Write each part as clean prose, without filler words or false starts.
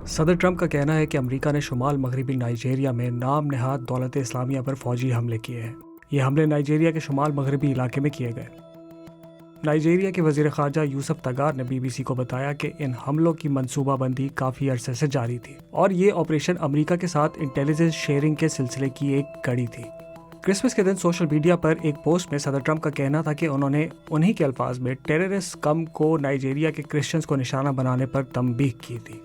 सदर ट्रंप का कहना है कि अमेरिका ने शुमाल मगरबी नाइजीरिया में नाम नहाद दौलत इस्लामिया पर फौजी हमले किए हैं। ये हमले नाइजीरिया के शुमाल मगरबी इलाके में किए गए। नाइजीरिया के वजीर ख़ारजा यूसुफ तगार ने BBC को बताया कि इन हमलों की मनसूबाबंदी काफ़ी अरसे से जारी थी और ये ऑपरेशन अमेरिका के साथ इंटेलिजेंस शेयरिंग के सिलसिले की एक कड़ी थी। क्रिसमस के दिन सोशल मीडिया पर एक पोस्ट में सदर ट्रंप का कहना था कि उन्होंने उन्हीं के अल्फाज में टेररिस्ट कम को नाइजीरिया के क्रिश्चियंस को निशाना बनाने पर तंबीह की थी।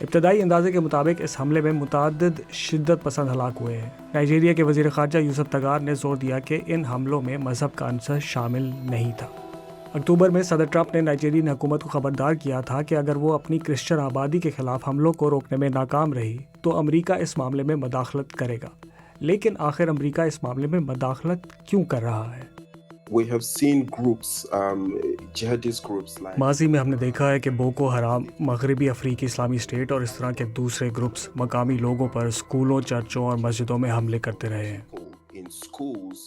इब्तदाई अंदाजे के मुताबिक इस हमले में मुतअद्दिद शिद्दत पसंद हलाक हुए हैं। नाइजीरिया के वज़ीर ख़ारजा यूसुफ तगार ने जोर दिया कि इन हमलों में मज़हब का अंसर शामिल नहीं था। अक्टूबर में सदर ट्रंप ने नाइजीरियन हुकूमत को खबरदार किया था कि अगर वो अपनी क्रिश्चियन आबादी के खिलाफ हमलों को रोकने में नाकाम रही तो अमेरिका इस मामले में मदाखलत करेगा। लेकिन आखिर अमेरिका इस मामले में मदाखलत क्यों कर रहा है? We have seen groups, jihadist groups like माजी में हमने देखा है कि बोको हराम, मगरबी अफ्रीकी इस्लामी स्टेट और इस तरह के दूसरे ग्रुप्स मकामी लोगों पर स्कूलों, चर्चों और मस्जिदों में हमले करते रहे हैं। in schools,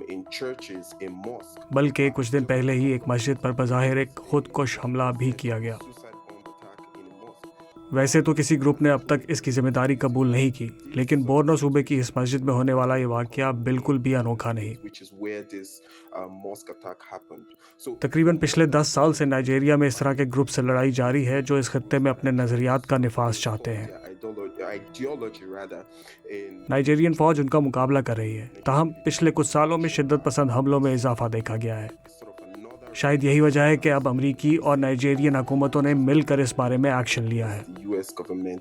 in churches, in mosques. बल्कि कुछ दिन पहले ही एक मस्जिद पर बज़ाहिर एक खुदकुश हमला भी किया गया। Suicide bomb attack in a mosque. वैसे तो किसी ग्रुप ने अब तक इसकी जिम्मेदारी कबूल नहीं की, लेकिन बोर्नो सूबे की इस मस्जिद में होने वाला ये वाक़या बिल्कुल भी अनोखा नहीं। Which is where this mosque attack happened. So तकरीबन पिछले 10 साल से नाइजीरिया में इस तरह के ग्रुप से लड़ाई जारी है जो इस खत्ते में अपने नज़रियात का निफाज चाहते हैं। ideology rather in नाइजीरियन फौज उनका मुकाबला कर रही है, ताहम पिछले कुछ सालों में शिद्दत पसंद हमलों में इजाफा देखा गया है। sort of another शायद यही वजह है कि अब अमरीकी और नाइजीरियन हुकूमतों ने मिलकर इस बारे में एक्शन लिया है। US government